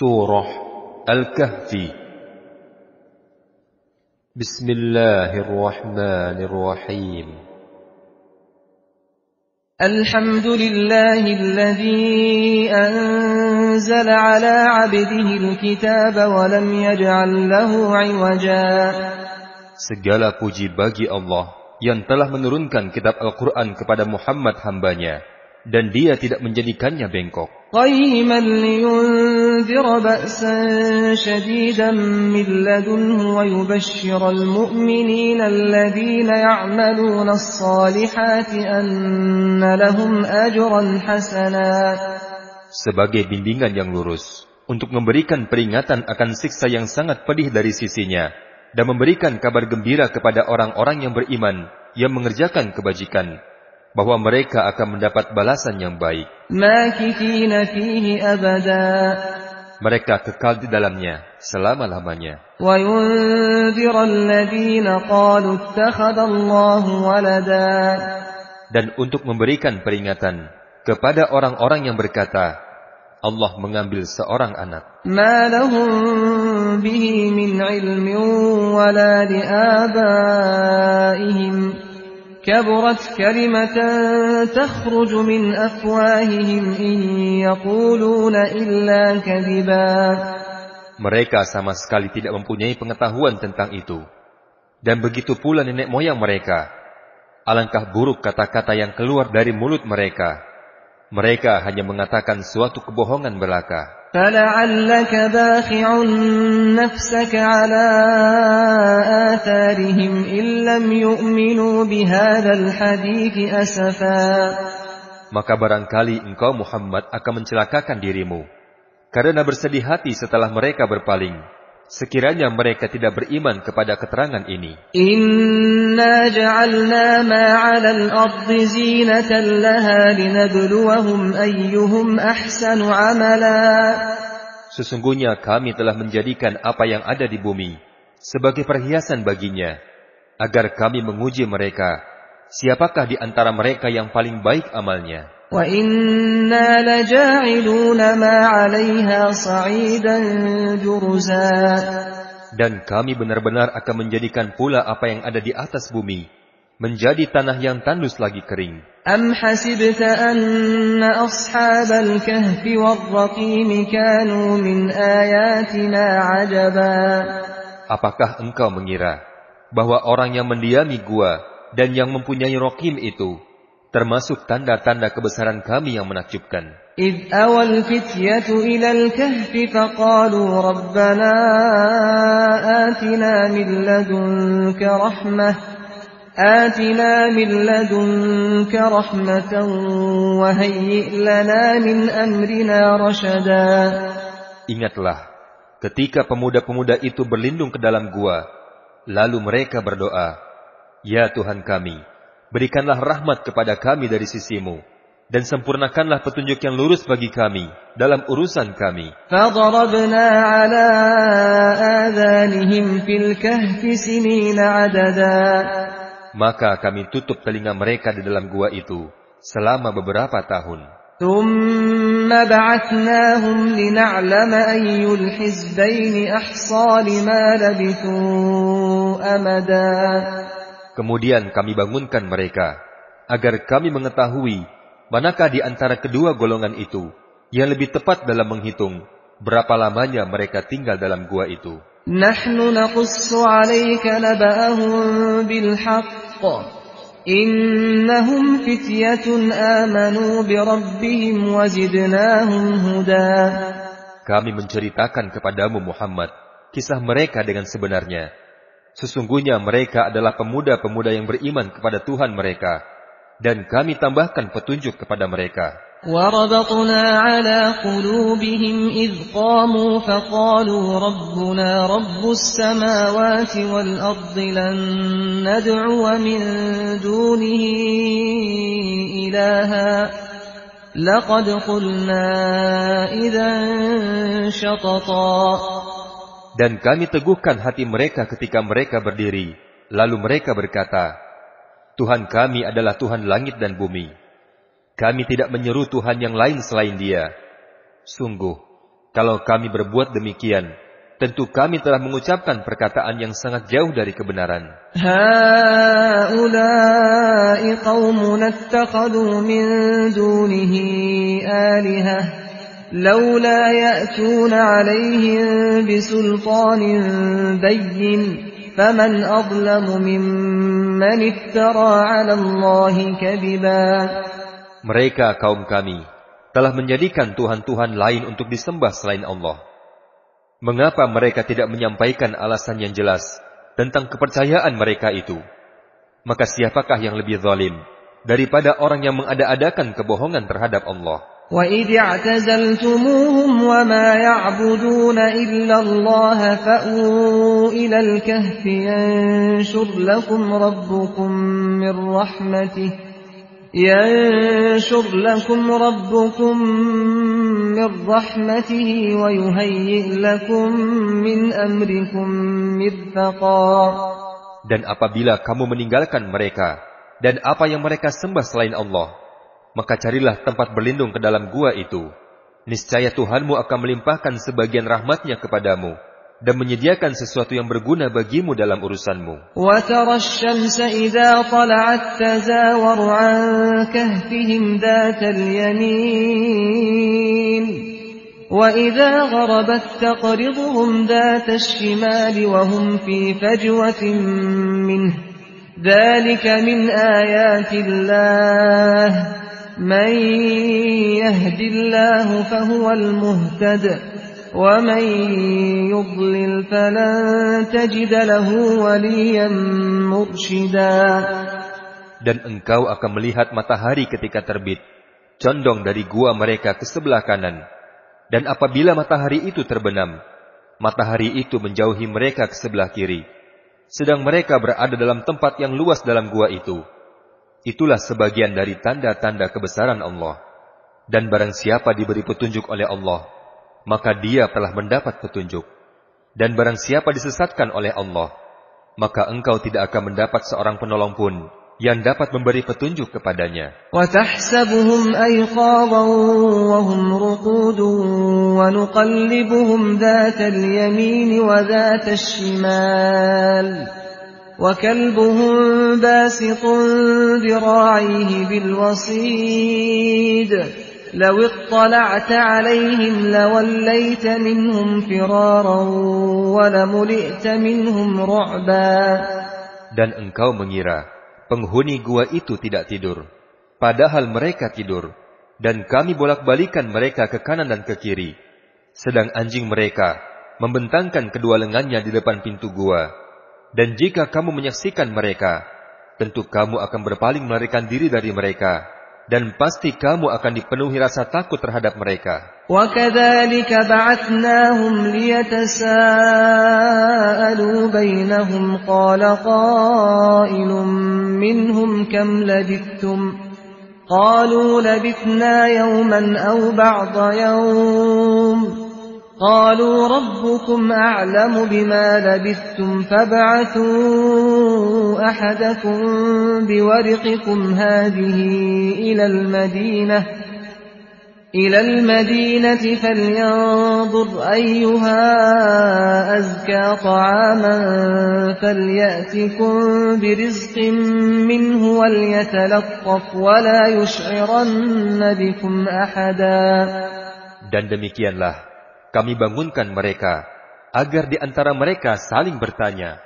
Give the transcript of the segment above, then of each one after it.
Surah Al-Kahfi. Bismillahirrahmanirrahim. Alhamdulillahilladzi anzala ala 'abdihi al-kitaba wa lam yaj'al lahu 'iwaja. Segala puji bagi Allah yang telah menurunkan kitab Al-Quran kepada Muhammad hambanya, dan dia tidak menjadikannya bengkok. Qayyiman liyunzira ba'san shadidan min ladunhu wa yubashshiral mu'minina alladhina ya'maluna as-salihati anna lahum ajran hasana. Sebagai bimbingan yang lurus, untuk memberikan peringatan akan siksa yang sangat pedih dari sisinya, dan memberikan kabar gembira kepada orang-orang yang beriman, yang mengerjakan kebajikan, bahwa mereka akan mendapat balasan yang baik. Makithina fihi abada. Mereka kekal di dalamnya selama-lamanya. Wa yunzira alladhina qalu ittakhadallahu walada. Dan untuk memberikan peringatan kepada orang-orang yang berkata, Allah mengambil seorang anak. Ma lahum bihi min ilmin wala liabaihim. كبرت كلمة تخرج من أفواههم إن يقولون إلا كذبا. Mereka sama sekali tidak mempunyai pengetahuan tentang itu. Dan begitu pula nenek moyang mereka. Alangkah buruk kata-kata yang keluar dari mulut mereka. Mereka hanya mengatakan suatu kebohongan belaka. فَلَعَلَّكَ بَاخِعٌ نَفْسَكَ عَلَى آثَارِهِمْ إِن لَّمْ يُؤْمِنُوا بِهَذَا الْحَدِيثِ أَسَفًا. Maka barangkali engkau Muhammad akan mencelakakan dirimu, karena bersedih hati setelah mereka berpaling, sekiranya mereka tidak beriman kepada keterangan ini. Inna ja'alna ma 'alal ardi zinatan laha linabluwahum ayyuhum ahsanu 'amala. Sesungguhnya kami telah menjadikan apa yang ada di bumi sebagai perhiasan baginya, agar kami menguji mereka, siapakah di antara mereka yang paling baik amalnya. Wa inna laja'iluna ma 'alayha sa'idan jurza. Dan kami benar-benar akan menjadikan pula apa yang ada di atas bumi menjadi tanah yang tandus lagi kering. Am hasibta anna ashabal kahfi war-raqim kanu min ayatina 'ajaba. Apakah engkau mengira bahwa orang yang mendiami gua dan yang mempunyai Raqim itu termasuk tanda-tanda kebesaran kami yang menakjubkan? إذ أوى الفتية إلى الكهف فقالوا ربنا آتنا من لدنك رحمة وهيئ لنا من أمرنا رشدا. Ingatlah ketika pemuda-pemuda itu berlindung ke dalam gua, lalu mereka berdoa, Ya Tuhan kami, berikanlah rahmat kepada kami dari sisimu, dan sempurnakanlah petunjuk yang lurus bagi kami dalam urusan kami. فَضَرَبْنَا عَلَى آذَانِهِمْ فِي الْكَهْفِ سِنِينَ عَدَدًا. Maka kami tutup telinga mereka di dalam gua itu selama beberapa tahun. ثُمَّ بَعَثْنَاهُمْ لِنَعْلَمَ أَيُّ الْحِزْبَيْنِ أَحْصَىٰ لِمَا لَبِثُوا أَمَدًا. Kemudian kami bangunkan mereka agar kami mengetahui manakah di antara kedua golongan itu yang lebih tepat dalam menghitung berapa lamanya mereka tinggal dalam gua itu. Nahnu naqussu 'alaika naba'ahum bil haqq. Innahum fityatun amanu bi rabbihim wa zidnahum huda. Kami menceritakan kepadamu Muhammad kisah mereka dengan sebenarnya. Sesungguhnya mereka adalah pemuda-pemuda yang beriman kepada Tuhan mereka, dan kami tambahkan petunjuk kepada mereka. وَرَبَطْنَا عَلَى قُلُوبِهِمْ إِذْ قَامُوا فَقَالُوا رَبُّنَا رَبُّ السَّمَاوَاتِ وَالْأَرْضِ لَن نَّدْعُوَ مِن دُونِهِ إِلَٰهًا لَّقَدْ قُلْنَا إِذًا شَطَطًا. Dan kami teguhkan hati mereka ketika mereka berdiri, lalu mereka berkata, Tuhan kami adalah Tuhan langit dan bumi. Kami tidak menyeru Tuhan yang lain selain Dia. Sungguh, Kalau kami berbuat demikian, tentu kami telah mengucapkan perkataan yang sangat jauh dari kebenaran. Haula'i qaumun ittakhadhu min dunihi alihah laula ya'tuna 'alaihim bisultanin bayyin faman adlamu mimman iftara 'ala Allahi kadhiba. Mereka kaum kami telah menjadikan tuhan-tuhan lain untuk disembah selain Allah. Mengapa mereka tidak menyampaikan alasan yang jelas tentang kepercayaan mereka itu? Maka siapakah yang lebih zalim daripada orang yang mengada-adakan kebohongan terhadap Allah? وَإِذِ اعْتَزَلْتُمُوهُمْ وَمَا يَعْبُدُونَ إِلَّا اللَّهَ فَأْوُوا إِلَى الْكَهْفِ يَنشُرْ لَكُمْ رَبُّكُم مِّن رَّحْمَتِهِ وَيُهَيِّئْ لَكُم مِّنْ أَمْرِكُم مِّرْفَقًا. Dan apabila kamu meninggalkan mereka dan apa yang mereka sembah selain Allah, maka carilah tempat berlindung ke dalam gua itu. Niscaya Tuhanmu akan melimpahkan sebagian rahmatnya kepadamu dan menyediakan sesuatu yang berguna bagimu dalam urusanmu. وَتَرَى الشَّمْسَ إِذَا طَلَعَت تَّزَاوَرُ عَن كَهْفِهِمْ ذَاتَ الْيَمِينِ وَإِذَا غَرَبَت تَّقْرِضُهُمْ ذَاتَ الشِّمَالِ وَهُمْ فِي فَجْوَةٍ مِّنْهُ ذَلِكَ مِنْ آيَاتِ اللَّهِ مَن يَهْدِ اللَّهُ فَهُوَ الْمُهْتَدِ وَمَن يُضْلِلْ فَلَن تَجِدَ لَهُ وَلِيًّا مُرْشِدًا. Dan engkau akan melihat matahari ketika terbit, condong dari gua mereka ke sebelah kanan. Dan apabila matahari itu terbenam, matahari itu menjauhi mereka ke sebelah kiri. Sedang mereka berada dalam tempat yang luas dalam gua itu. Itulah sebagian dari tanda-tanda kebesaran Allah. Dan barang siapa diberi petunjuk oleh Allah, maka dia telah mendapat petunjuk. Dan barang siapa disesatkan oleh Allah, maka engkau tidak akan mendapat seorang penolong pun yang dapat memberi petunjuk kepadanya. وَتَحْسَبُهُمْ أَيْقَاظًا وَهُمْ رُقُودٌ وَنُقَلِّبُهُمْ ذَاتَ الْيَمِينِ وَذَاتَ الشِّمَالِ وَكَلْبُهُمْ بَاسِطٌ ذِرَاعَيْهِ بِالْوَصِيدِ لَوِ اطَّلَعْتَ عَلَيْهِمْ لَوَلَّيْتَ مِنْهُمْ فِرَارًا وَلَمُلِئْتَ مِنْهُمْ رُعْبًا. Dan engkau mengira penghuni gua itu tidak tidur, padahal mereka tidur, dan kami bolak-balikan mereka ke kanan dan ke kiri, sedang anjing mereka membentangkan kedua lengannya di depan pintu gua. Dan jika kamu menyaksikan mereka, tentu kamu akan berpaling melarikan diri dari mereka, dan pasti kamu akan dipenuhi rasa takut terhadap mereka. وَكَذَلِكَ بَعَثْنَاهُمْ لِيَتَسَاءَلُوا بَيْنَهُمْ قَالَ قَائِلٌ مِّنْهُمْ كَمْ لَبِثْتُمْ قَالُوا لَبِثْنَا يَوْمًا أَوْ بَعْضَ يَوْمٍ قَالُوا رَبُّكُمْ أَعْلَمُ بِمَا لَبِثْتُمْ فَابْعَثُوا أَحَدَكُمْ بِوَرِقِكُمْ هَٰذِهِ إِلَى الْمَدِينَةِ فَلْيَنظُرْ أَيُّهَا أَزْكَىٰ طَعَامًا فَلْيَأْتِكُم بِرِزْقٍ مِّنْهُ وَلْيَتَلَطَّفْ وَلَا يُشْعِرَنَّ بِكُمْ أَحَدًا. Dan demikianlah kami bangunkan mereka, agar di antara mereka saling bertanya.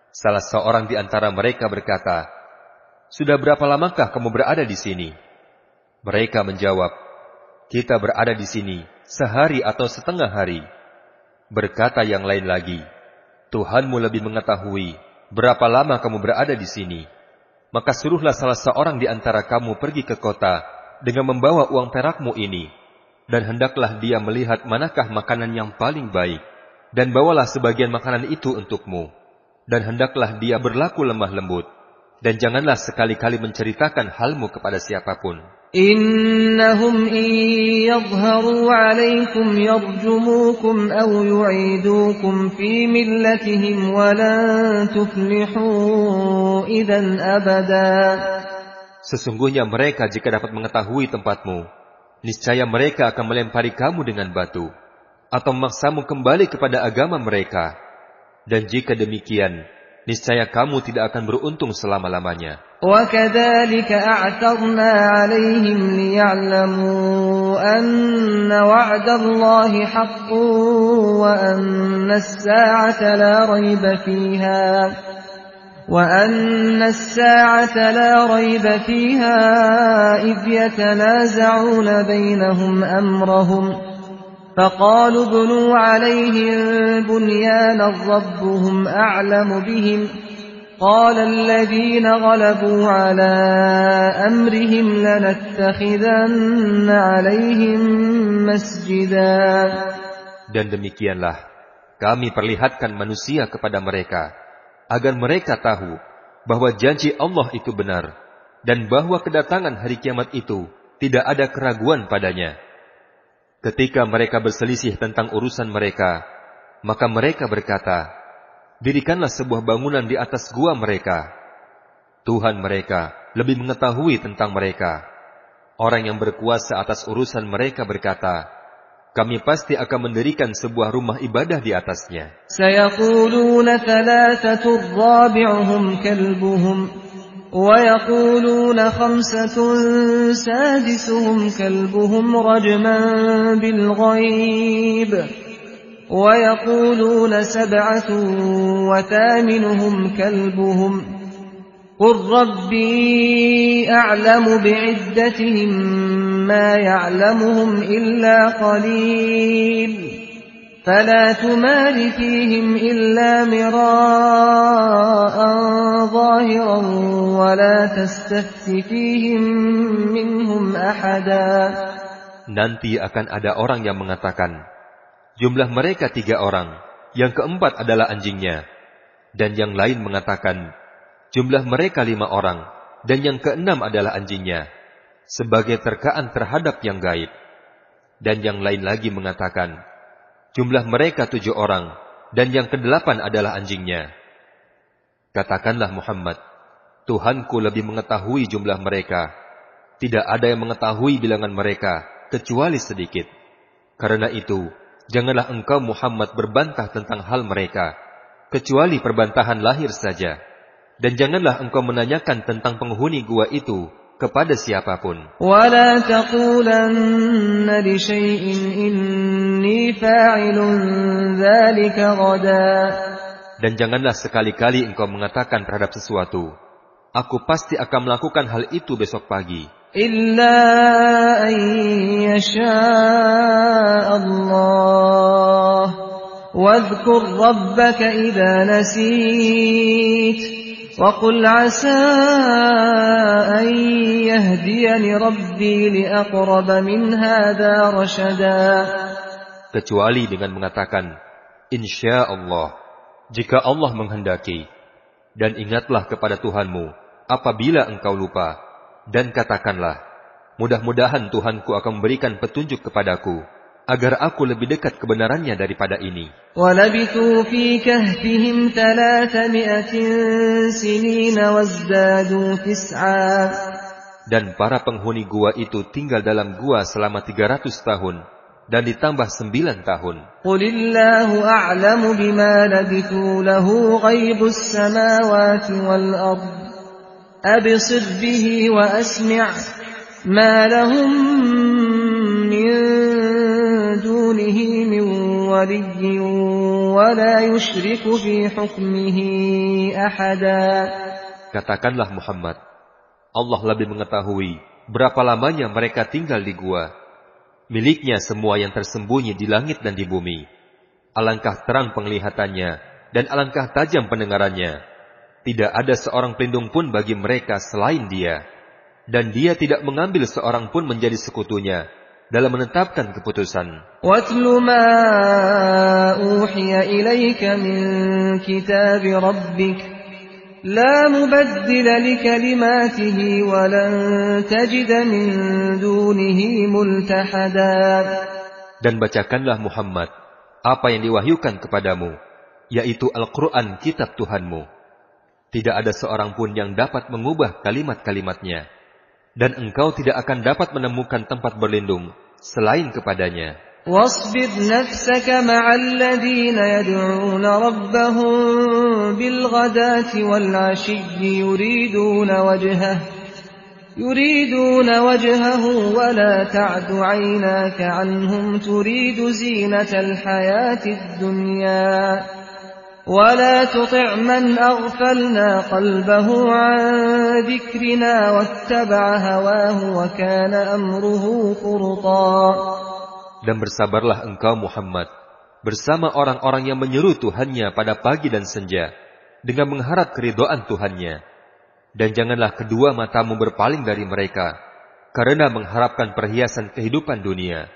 Salah seorang di antara mereka berkata, "Sudah berapa lamakah kamu berada di sini?" Mereka menjawab, "Kita berada di sini sehari atau setengah hari." Berkata yang lain lagi, "Tuhanmu lebih mengetahui berapa lama kamu berada di sini. Maka suruhlah salah seorang di antara kamu pergi ke kota dengan membawa uang perakmu ini. Dan hendaklah dia melihat manakah makanan yang paling baik, dan bawalah sebagian makanan itu untukmu. Dan hendaklah dia berlaku lemah lembut, dan janganlah sekali-kali menceritakan halmu kepada siapapun. Innahum in yadhharu 'alaykum yarjumukum aw yu'idukum fi millatihim wa lan tuflihu idzan abada. Sesungguhnya mereka jika dapat mengetahui tempatmu, niscaya mereka akan melempari kamu dengan batu, atau memaksamu kembali kepada agama mereka. Dan jika demikian, niscaya kamu tidak akan beruntung selama-lamanya. وَكَذَلِكَ أَعْثَرْنَا عَلَيْهِمْ لِيَعْلَمُوا أَنَّ وَعْدَ اللَّهِ حَقٌّ وَأَنَّ السَّاعَةَ لَا رَيْبَ فِيهَا إِذْ يَتَنَازَعُونَ بَيْنَهُمْ أَمْرَهُمْ فَقَالُوا ابْنُوا عَلَيْهِمْ بُنْيَانًا رَبُّهُمْ أَعْلَمُ بِهِمْ قَالَ الَّذِينَ غَلَبُوا عَلَى أَمْرِهِمْ لَنَتَّخِذَنَّ عَلَيْهِمْ مَسْجِدًا. Dan demikianlah kami perlihatkan manusia kepada mereka, agar mereka tahu bahwa janji Allah itu benar, dan bahwa kedatangan hari kiamat itu tidak ada keraguan padanya. Ketika mereka berselisih tentang urusan mereka, maka mereka berkata, dirikanlah sebuah bangunan di atas gua mereka. Tuhan mereka lebih mengetahui tentang mereka. Orang yang berkuasa atas urusan mereka berkata, kami pasti akan mendirikan sebuah rumah ibadah di atasnya. سَيَقُولُونَ ثَلَاثَةٌ رَابِعُهُمْ كَلْبُهُمْ وَيَقُولُونَ خَمْسَةٌ سَادِسُهُمْ كَلْبُهُمْ رَجْمًا بِالْغَيْبِ وَيَقُولُونَ سَبْعَةٌ وَثَامِنُهُمْ كَلْبُهُمْ قُلْ رَبِّي أَعْلَمُ بِعِدَّتِهِمْ مَا يَعْلَمُهُمْ إِلَّا قَلِيلٌ فَلَا تُمَارِ فِيهِمْ إِلَّا مِرَاءً ظَاهِرًا وَلَا تَسْتَفْتِ فِيهِمْ مِنْهُمْ أَحَدًا. Nanti akan ada orang yang mengatakan, jumlah mereka 3 orang, yang keempat adalah anjingnya. Dan yang lain mengatakan, jumlah mereka 5 orang, dan yang keenam adalah anjingnya, sebagai terkaan terhadap yang gaib. Dan yang lain lagi mengatakan, jumlah mereka 7 orang, dan yang ke-8 adalah anjingnya. Katakanlah Muhammad, Tuhanku lebih mengetahui jumlah mereka. Tidak ada yang mengetahui bilangan mereka, kecuali sedikit. Karena itu, janganlah engkau Muhammad berbantah tentang hal mereka, kecuali perbantahan lahir saja. Dan janganlah engkau menanyakan tentang penghuni gua itu kepada siapapun. وَلَا تَقُولَنَّ لِشَيْءٍ إِنِّي فَاعِلٌ ذَلِكَ غَدًا. Dan janganlah sekali-kali engkau mengatakan terhadap sesuatu, aku pasti akan melakukan hal itu besok pagi. إِلَّا أَن يَشَاءَ اللَّهُ وَاذْكُرْ رَبَّكَ إِذَا نَسِيتَ وَقُلْ عَسَىٰ أَن يَهْدِيَنِ رَبِّي لِأَقْرَبَ مِنْ هَٰذَا رَشَدًا. Kecuali dengan mengatakan, Insya Allah, jika Allah menghendaki. Dan ingatlah kepada Tuhanmu apabila engkau lupa. Dan katakanlah, mudah-mudahan Tuhanku akan memberikan petunjuk kepadaku, agar aku lebih dekat kebenarannya daripada ini. وَلَبِثُوا فِي كَهْفِهِمْ 300 سِنِينَ وَازْدَادُوا تِسْعًا. Dan para penghuni gua itu tinggal dalam gua selama 300 tahun, dan ditambah 9 tahun. قُلِ اللَّهُ أَعْلَمُ بِمَا لَبِثُوا لَهُ غَيْبُ السَّمَاوَاتِ وَالْأَرْضِ أَبْصِرْ بِهِ وَأَسْمِعْ مَا لَهُم مِّن دُونِهِ مِن وَلِيٍّ وَلَا يُشْرِكُ فِي حُكْمِهِ أَحَدًا. Katakanlah Muhammad, Allah lebih mengetahui berapa lamanya mereka tinggal di gua. Miliknya semua yang tersembunyi di langit dan di bumi. Alangkah terang penglihatannya dan alangkah tajam pendengarannya. Tidak ada seorang pelindung pun bagi mereka selain Dia. Dan Dia tidak mengambil seorang pun menjadi sekutunya dalam menetapkan keputusan. وَاتْلُ مَا أُوحِيَ إِلَيْكَ مِنْ كِتَابِ رَبِّكَ لَا مُبَدِّلَ لِكَلِمَاتِهِ وَلَنْ تَجِدَ مِنْ دُونِهِ مُلْتَحَدًا. Dan bacakanlah Muhammad apa yang diwahyukan kepadamu, yaitu Al-Quran kitab Tuhanmu. Tidak ada seorang pun yang dapat mengubah kalimat-kalimatnya. Dan engkau tidak akan dapat menemukan tempat berlindung selain kepadanya. واصبر نفسك مع الذين يدعون ربهم بالغداة والعشي يريدون وجهه ولا تعد عيناك عنهم تريد زينة الحياة الدنيا ولا تطع من أغفلنا قلبه عن ذكرنا واتبع هواه وكان أمره فرطا. Dan bersabarlah engkau Muhammad bersama orang-orang yang menyeru Tuhannya pada pagi dan senja dengan mengharap keridhaan Tuhannya. Dan janganlah kedua matamu berpaling dari mereka karena mengharapkan perhiasan kehidupan dunia.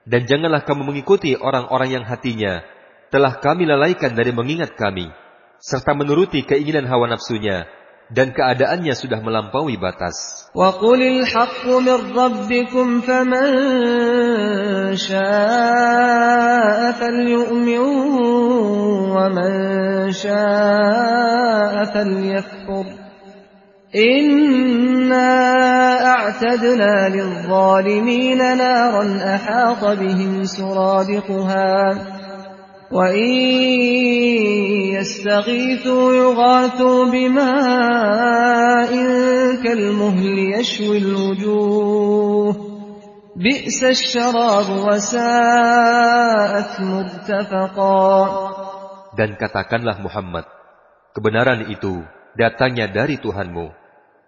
Dan janganlah kamu mengikuti orang-orang yang hatinya telah kami lalaikan dari mengingat kami, serta menuruti keinginan hawa nafsunya, dan keadaannya sudah melampaui batas. وَقُلِ الْحَقُّ مِنْ رَبِّكُمْ فَمَنْ شَاءَ فَلْيُؤْمِنْ وَمَنْ شَاءَ فَلْيَكْفُرْ إِنَّا أَعْتَدْنَا لِلظَّالِمِينَ نَارًا أَحَاطَ بِهِمْ سُرَادِقُهَا وَإِنْ يَسْتَغِيثُوا يُغَاثُوا بِمَاءٍ كَالْمُهْلِ يَشْوِي الْوُجُوهَ بِئْسَ الشَّرَابُ وَسَاءَتْ مُرْتَفَقًا. Dan katakanlah Muhammad, kebenaran itu datangnya dari Tuhanmu.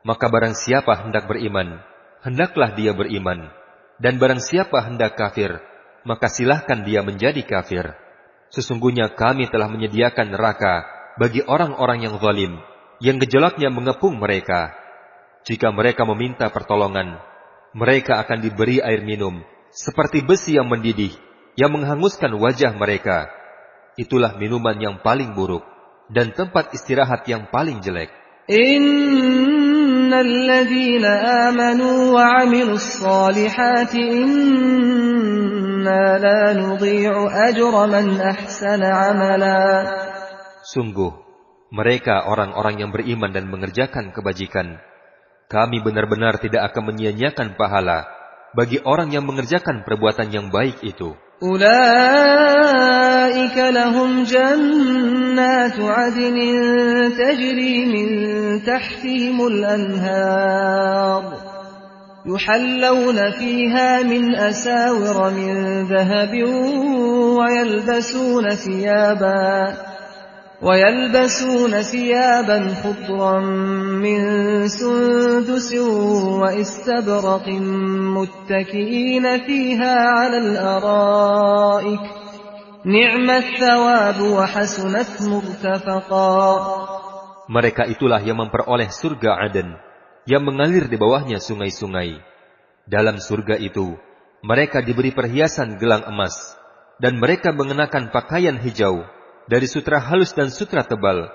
Maka barang siapa hendak beriman, hendaklah dia beriman. Dan barang siapa hendak kafir, maka silahkan dia menjadi kafir. Sesungguhnya kami telah menyediakan neraka bagi orang-orang yang zalim, yang gejolaknya mengepung mereka. Jika mereka meminta pertolongan, mereka akan diberi air minum, seperti besi yang mendidih, yang menghanguskan wajah mereka. Itulah minuman yang paling buruk, dan tempat istirahat yang paling jelek. Innal ladzina amanu wa 'amilus solihati inna la nudhi'u ajra man ahsana 'amala. Sungguh, mereka orang-orang yang beriman dan mengerjakan kebajikan, kami benar-benar tidak akan menyia-nyiakan pahala bagi orang yang mengerjakan perbuatan yang baik itu. Ulaika lahum jannatu 'adnin tajri min tahtihimul anhar yuhallawna fiha min asawira min dhahabin ويلبسون ثيابا خضرا من سندس واستبرق متكئين فيها على الأرائك نعم الثواب وحسنت مرتفقا. Mereka itulah yang memperoleh surga Aden, yang mengalir di bawahnya sungai-sungai. Dalam surga itu, mereka diberi perhiasan gelang emas, dan mereka mengenakan pakaian hijau dari sutra halus dan sutra tebal,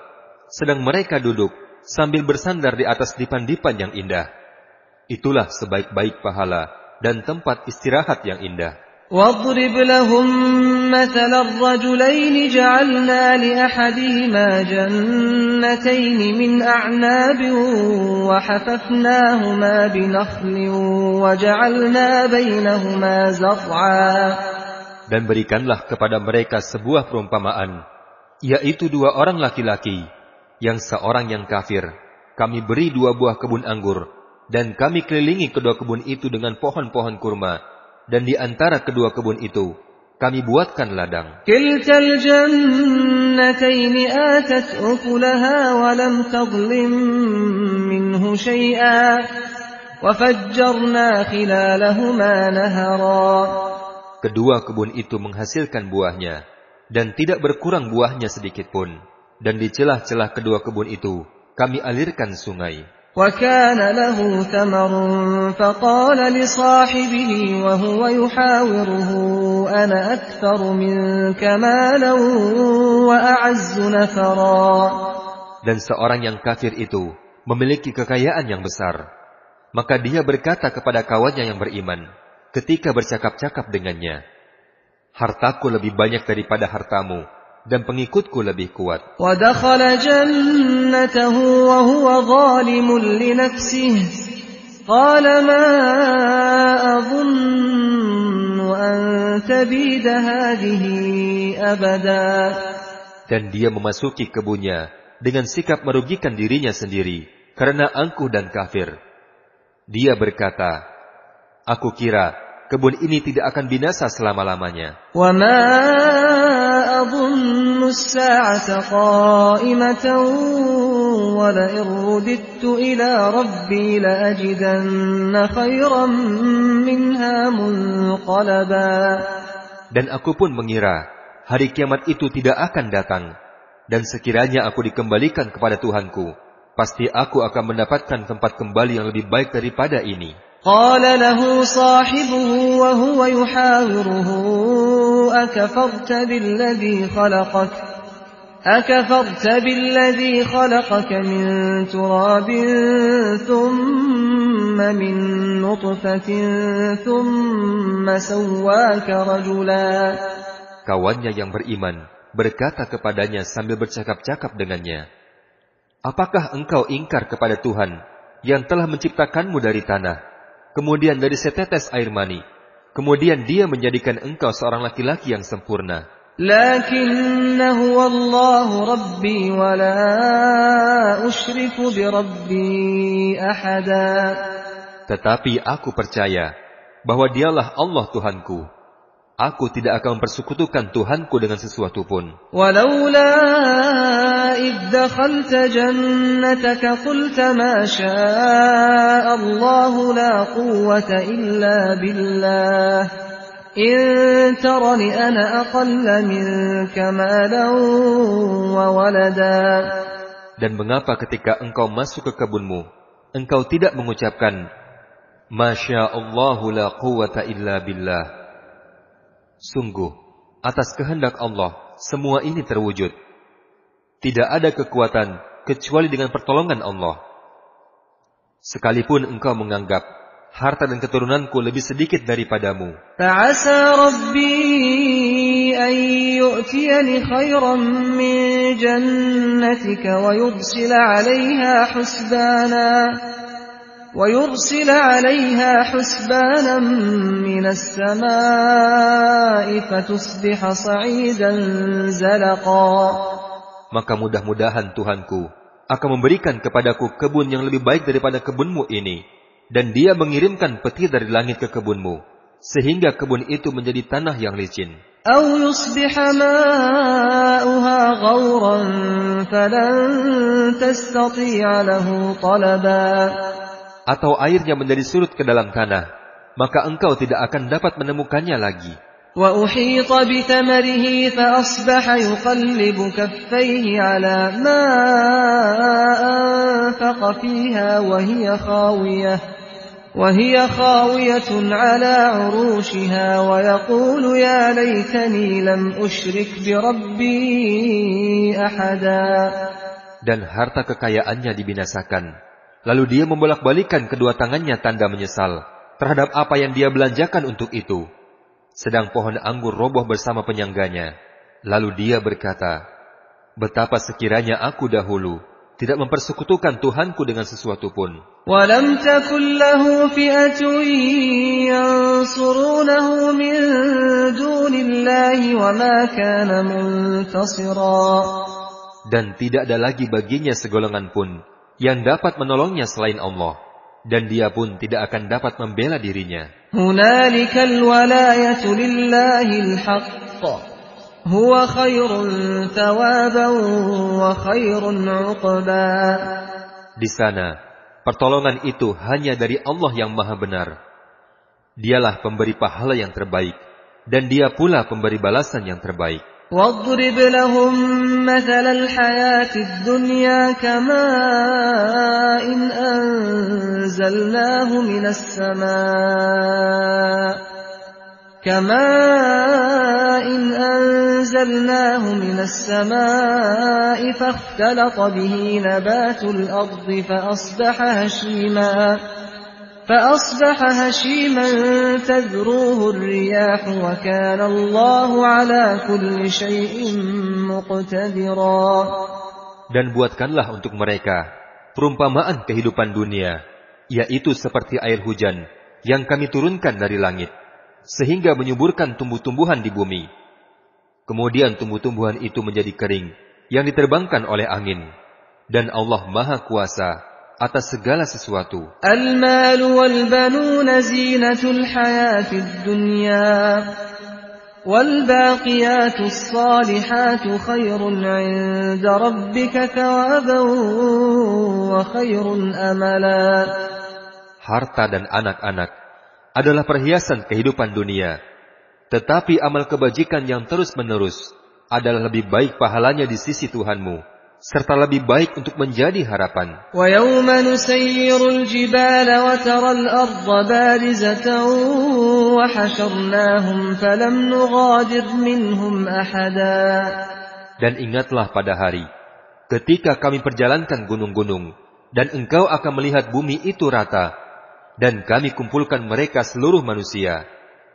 sedang mereka duduk sambil bersandar di atas dipan-dipan yang indah. Itulah sebaik-baik pahala dan tempat istirahat yang indah. وَاضْرِبْ لَهُمْ مَثَلَ الرَّجُلَيْنِ جَعَلْنَا لِأَحَدِهِمَا جَنَّتَيْنِ مِنْ أَعْنَابٍ وَحَفَفْنَاهُمَا بِنَخْلٍ وَجَعَلْنَا بَيْنَهُمَا زَرْعًا. Dan berikanlah kepada mereka sebuah perumpamaan, yaitu dua orang laki-laki, yang seorang yang kafir, kami beri dua buah kebun anggur, dan kami kelilingi kedua kebun itu dengan pohon-pohon kurma, dan di antara kedua kebun itu, kami buatkan ladang. Kiltal jannataini atat ukulaha wa lam tadlim minhu syai'a, wa fajjarna khilalahuma nahara. Kedua kebun itu menghasilkan buahnya, dan tidak berkurang buahnya sedikitpun. Dan di celah-celah kedua kebun itu, kami alirkan sungai. وَكَانَ لَهُ ثَمَرٌ فَقَالَ لِصَاحِبِهِ وَهُوَ يُحَاوِرُهُ أَنَا أَكْثَرُ مِنكَ مَالًا وَأَعَزُّ نَفَرًا. Dan seorang yang kafir itu memiliki kekayaan yang besar. Maka dia berkata kepada kawannya yang beriman, ketika bercakap-cakap dengannya, hartaku lebih banyak daripada hartamu, dan pengikutku lebih kuat. وَدَخَلَ جَنَّتَهُ وَهُوَ ظَالِمٌ لِنَفْسِهِ قَالَ مَا أَظُنُّ أَن تبيد هذه أبدا. Dan dia memasuki kebunnya dengan sikap merugikan dirinya sendiri karena angkuh dan kafir. Dia berkata, aku kira kebun ini tidak akan binasa selama-lamanya. وَمَا أَظُنُّ السَّاعَةَ قَائِمَةً وَلَئِن رُّدِدتُّ إِلَى رَبِّي لَأَجِدَنَّ خَيْرًا مِّنْهَا مُنقَلَبًا. Dan aku pun mengira hari kiamat itu tidak akan datang. Dan sekiranya aku dikembalikan kepada Tuhanku, pasti aku akan mendapatkan tempat kembali yang lebih baik daripada ini. قال له صاحبه وهو يحاوره أكفرت بالذي خلقك من تراب ثم من نطفة ثم سواك رجلا. Kawannya yang beriman berkata kepadanya sambil bercakap-cakap dengannya, apakah engkau ingkar kepada Tuhan yang telah menciptakanmu dari tanah, kemudian dari setetes air mani, kemudian dia menjadikan engkau seorang laki-laki yang sempurna. Lakinna huwa Allahu Rabbi wa la usyriku bi Rabbi ahada. Tetapi aku percaya bahwa dialah Allah Tuhanku. Aku tidak akan mempersekutukan Tuhanku dengan sesuatu pun. Walaula idh dakhalta jannataka qulta ma syaa Allah la quwwata illa billah. In tarani ana aqalla minka malan wa walada. Dan mengapa ketika engkau masuk ke kebunmu, engkau tidak mengucapkan Masya Allahu la quwwata illa billah. Sungguh, atas kehendak Allah, semua ini terwujud. Tidak ada kekuatan kecuali dengan pertolongan Allah. Sekalipun engkau menganggap harta dan keturunanku lebih sedikit daripadamu. Fa'asa Rabbi an yu'tiyani khairan min jannatika wa yursila 'alayha husbanan minas samaa'i fatusbiha sa'idan zalaqa. Maka mudah-mudahan Tuhanku akan memberikan kepadaku kebun yang lebih baik daripada kebunmu ini, dan dia mengirimkan petir dari langit ke kebunmu, sehingga kebun itu menjadi tanah yang licin. أو يصبح ماؤها غورا فلن تستطيع له طلبا. Atau airnya menjadi surut ke dalam tanah, maka engkau tidak akan dapat menemukannya lagi. وأحيط بثمره فأصبح يقلب كفيه على ما أنفق فيها وهي خاوية على عروشها ويقول يا ليتني لم أشرك بربي أحدا. Dan harta kekayaannya dibinasakan. Lalu dia membolak-balikan kedua tangannya tanda menyesal terhadap apa yang dia belanjakan untuk itu. Sedang pohon anggur roboh bersama penyangganya. Lalu dia berkata, betapa sekiranya aku dahulu tidak mempersekutukan Tuhanku dengan sesuatu pun. وَلَمْ تَكُنْ لَهُ فِئَةٌ يَنْصُرُونَهُ مِنْ دُونِ اللَّهِ وَمَا كَانَ مُنْتَصِرًا. Dan tidak ada lagi baginya segolongan pun yang dapat menolongnya selain Allah, dan dia pun tidak akan dapat membela dirinya. هُنَالِكَ الْوَلَايَةُ لِلَّهِ الْحَقِّ هُوَ خَيْرٌ ثَوَابًا وَخَيْرٌ عُقْبًا. Di sana, pertolongan itu hanya dari Allah yang Maha Benar. Dialah pemberi pahala yang terbaik, dan Dia pula pemberi balasan yang terbaik. وَاضْرِبْ لَهُم مَّثَلَ الْحَيَاةِ الدُّنْيَا كَمَاءٍ أَنزَلْنَاهُ مِنَ السَّمَاءِ فَاخْتَلَطَ بِهِ نَبَاتُ الْأَرْضِ فَأَصْبَحَ هَشِيمًا تَذْرُوهُ الرِّيَاحُ وَكَانَ اللَّهُ عَلَى كُلِّ شَيْءٍ مُقْتَدِرًا. Dan buatkanlah untuk mereka perumpamaan kehidupan dunia, yaitu seperti air hujan yang kami turunkan dari langit. sehingga menyuburkan tumbuh-tumbuhan di bumi. Kemudian tumbuh-tumbuhan itu menjadi kering, yang diterbangkan oleh angin. Dan Allah Maha Kuasa atas segala sesuatu. Al-malu wal-banuna zinatul hayatid dunya. وَالْبَاقِيَاتُ الصَّالِحَاتُ خَيْرٌ عِندَ رَبِّكَ ثَوَابًا وَخَيْرٌ أَمَلًا. Harta dan anak-anak adalah perhiasan kehidupan dunia, tetapi amal kebajikan yang terus-menerus adalah lebih baik pahalanya di sisi Tuhanmu, serta lebih baik untuk menjadi harapan. وَيَوْمَ نُسَيِّرُ الْجِبَالَ وَتَرَى الْأَرْضَ بَارِزَةً وَحَشَرْنَاهُمْ فَلَمْ نُغَادِرْ مِنْهُمْ أَحَدًا. Dan ingatlah pada hari ketika kami perjalankan gunung-gunung, dan engkau akan melihat bumi itu rata, dan kami kumpulkan mereka seluruh manusia,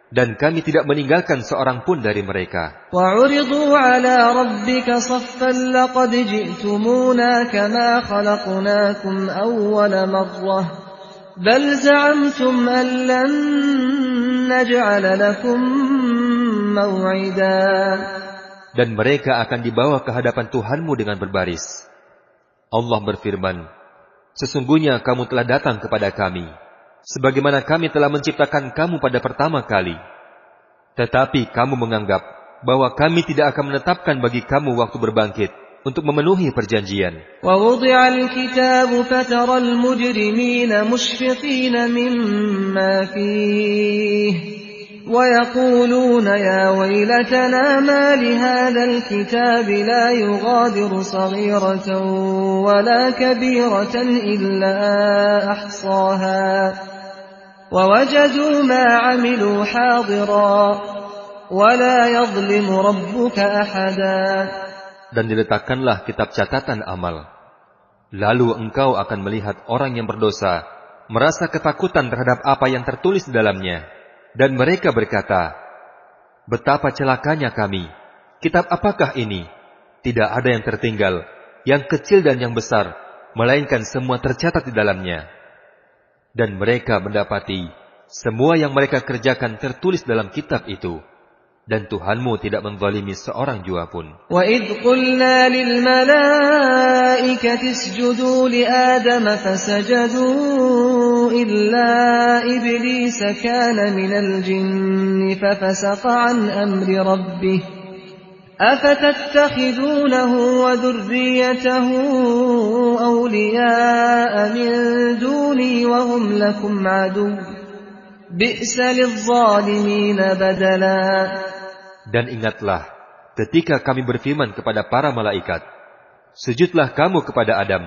dan kami tidak meninggalkan seorang pun dari mereka. وَعُرِضُوا عَلَى رَبِّكَ صَفًّا لَقَدْ جِئْتُمُونَا كَمَا خَلَقْنَاكُمْ أَوَّلَ مَرَّةٍ بَلْ زَعَمْتُمْ أَن لَّن نَّجْعَلَ لَكُم مَّوْعِدًا. Dan mereka akan dibawa ke hadapan Tuhanmu dengan berbaris. Allah berfirman, sesungguhnya kamu telah datang kepada kami, sebagaimana kami telah menciptakan kamu pada pertama kali. Tetapi kamu menganggap bahwa kami tidak akan menetapkan bagi kamu waktu berbangkit untuk memenuhi perjanjian. وَوُضِعَ الْكِتَابُ فَتَرَى الْمُجْرِمِينَ مُشْفِقِينَ مِمَّا فِيهِ وَيَقُولُونَ يَا وَيْلَتَنَا مَا لِهَذَا الْكِتَابِ لَا يُغَادِرُ صَغِيرَةً وَلَا كَبِيرَةً إِلَّا أَحْصَاهَا وَوَجَدُوا مَا عَمِلُوا حَاضِرًا وَلَا يَظْلِمُ رَبُّكَ أَحَدًا. Dan diletakkanlah kitab catatan amal. Lalu engkau akan melihat orang yang berdosa merasa ketakutan terhadap apa yang tertulis di dalamnya. Dan mereka berkata, betapa celakanya kami. Kitab apakah ini? Tidak ada yang tertinggal, yang kecil dan yang besar, melainkan semua tercatat di dalamnya. Dan mereka mendapati semua yang mereka kerjakan tertulis dalam kitab itu. Dan Tuhanmu tidak menzalimi seorang jua pun. وَإِذْ قُلْنَا لِلْمَلَائِكَةِ اسْجُدُوا لِآدَمَ فَسَجَدُوا إِلَّا إِبْلِيسَ كَانَ مِنَ الْجِنِّ فَفَسَقَ عَنْ أَمْرِ رَبِّهِ أَفَتَتَّخِذُونَهُ وَذُرِّيَّتَهُ أَوْلِيَاءَ مِن دُونِي وَهُمْ لَكُمْ عَدُوٌّ بِئْسَ لِلظَّالِمِينَ بَدَلًا. Dan ingatlah ketika kami berfirman kepada para malaikat, sujudlah kamu kepada Adam.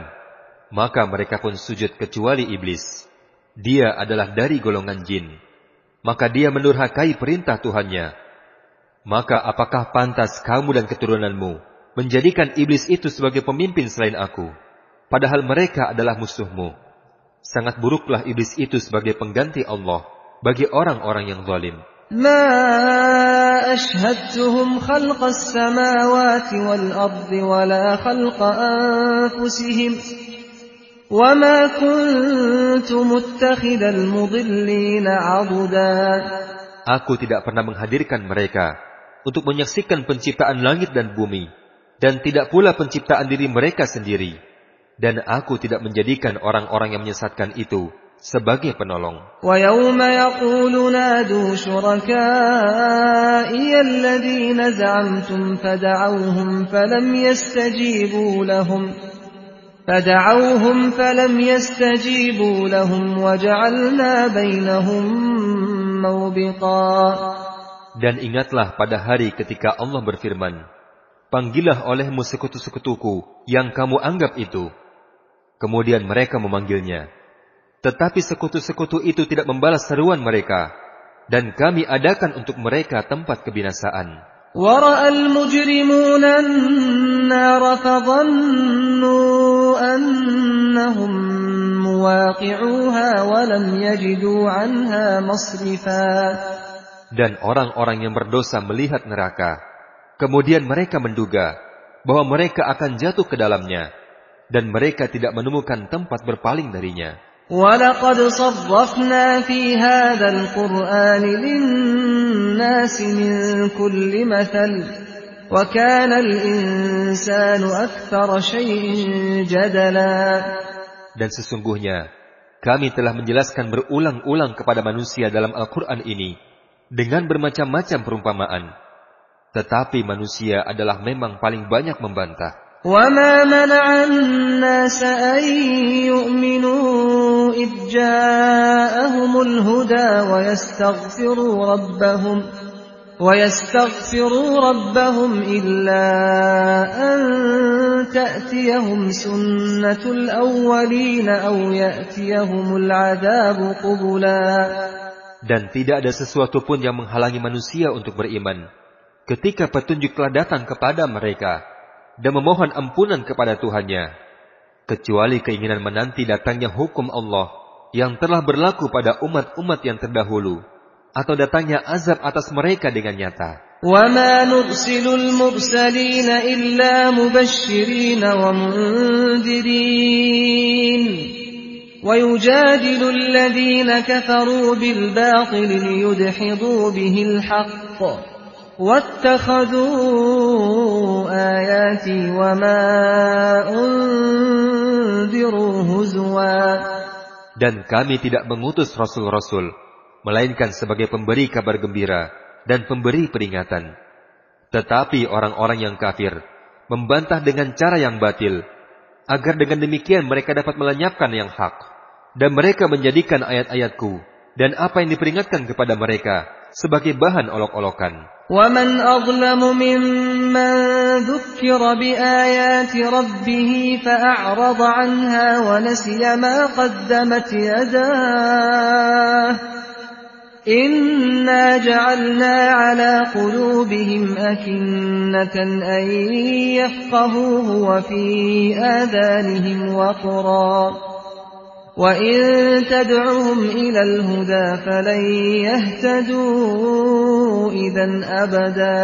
Maka mereka pun sujud kecuali iblis. Dia adalah dari golongan jin. Maka dia mendurhakai perintah Tuhannya. Maka apakah pantas kamu dan keturunanmu menjadikan iblis itu sebagai pemimpin selain aku? Padahal mereka adalah musuhmu. Sangat buruklah iblis itu sebagai pengganti Allah bagi orang-orang yang zalim. مَا أَشْهَدتُّهُمْ خَلْقَ السَّمَاوَاتِ وَالْأَرْضِ وَلَا خَلْقَ أَنفُسِهِمْ وَمَا كُنتُ مُتَّخِذَ الْمُضِلِّينَ عَضُدًا. Aku tidak pernah menghadirkan mereka untuk menyaksikan penciptaan langit dan bumi, dan tidak pula penciptaan diri mereka sendiri. Dan aku tidak menjadikan orang-orang yang menyesatkan itu sebagai penolong. وَيَوْمَ يَقُولُ نَادُوا شُرَكَائِيَ الَّذِينَ زَعَمْتُمْ فَدَعَوْهُمْ فَلَمْ يَسْتَجِيبُوا لَهُمْ وَجَعَلْنَا بَيْنَهُمْ مَوْبِقًا. Dan ingatlah pada hari ketika Allah berfirman, panggillah olehmu sekutu-sekutuku yang kamu anggap itu. Kemudian mereka memanggilnya. Tetapi sekutu-sekutu itu tidak membalas seruan mereka, dan kami adakan untuk mereka tempat kebinasaan. وَرَأَى الْمُجْرِمُونَ النَّارَ فَظَنُّوا أَنَّهُمْ مُوَاقِعُوهَا وَلَمْ يَجِدُوا عَنْهَا مَصْرِفًا. Dan orang-orang yang berdosa melihat neraka, kemudian mereka menduga bahwa mereka akan jatuh ke dalamnya, dan mereka tidak menemukan tempat berpaling darinya. وَلَقَدْ صَرَّفْنَا فِي هَذَا الْقُرْآنِ لِلنَّاسِ مِنْ كُلِّ مَثَلٍ وَكَانَ الْإِنسَانُ أَكْثَرَ شَيْءٍ جَدَلًا. Dan sesungguhnya kami telah menjelaskan berulang-ulang kepada manusia dalam Al-Quran ini dengan bermacam-macam perumpamaan. Tetapi manusia adalah memang paling banyak membantah. وَمَا مَنَعَ النَّاسَ أَن يُؤْمِنُوا إِذْ جَاءَهُمُ الْهُدَى وَيَسْتَغْفِرُوا رَبَّهُمْ إِلَّا أَن تَأْتِيَهُمْ سُنَّةُ الْأَوَّلِينَ أَوْ يَأْتِيَهُمُ الْعَذَابُ قُبُلًا. Dan tidak ada sesuatu pun yang menghalangi manusia untuk beriman ketika petunjuk telah datang kepada mereka dan memohon ampunan kepada Tuhannya, kecuali keinginan menanti datangnya hukum Allah yang telah berlaku pada umat-umat yang terdahulu, atau datangnya azab atas mereka dengan nyata. وَمَا نُرْسِلُ الْمُرْسَلِينَ إِلَّا مُبَشِّرِينَ وَمُنذِرِينَ وَيُجَادِلُ الَّذِينَ كَفَرُوا بِالْبَاطِلِ لِيُدْحِضُوا بِهِ الْحَقَّ وَاتَّخَذُوا آيَاتِي وَمَا أُنذِرُوا هُزُوًا. Dan kami tidak mengutus rasul-rasul melainkan sebagai pemberi kabar gembira dan pemberi peringatan. Tetapi orang-orang yang kafir membantah dengan cara yang batil, agar dengan demikian mereka dapat melenyapkan yang hak. Dan mereka menjadikan ayat-ayatku dan apa yang diperingatkan kepada mereka sebagai bahan olok-olokan. وَمَنْ أَظْلَمُ مِمَّنْ ذُكِّرَ بِآيَاتِ رَبِّهِ فَأَعْرَضَ عَنْهَا وَنَسِيَ مَا قَدَّمَتْ يَدَاهُ إِنَّا جَعَلْنَا عَلَى قُلُوبِهِمْ أَكِنَّةً أَنْ يَفْقَهُوهُ وَفِي آذَانِهِمْ وَقْرًا وَإِن تَدْعُهُمْ إِلَى الْهُدَى فَلَنْ يَهْتَدُوا إِذًا أَبَدًا.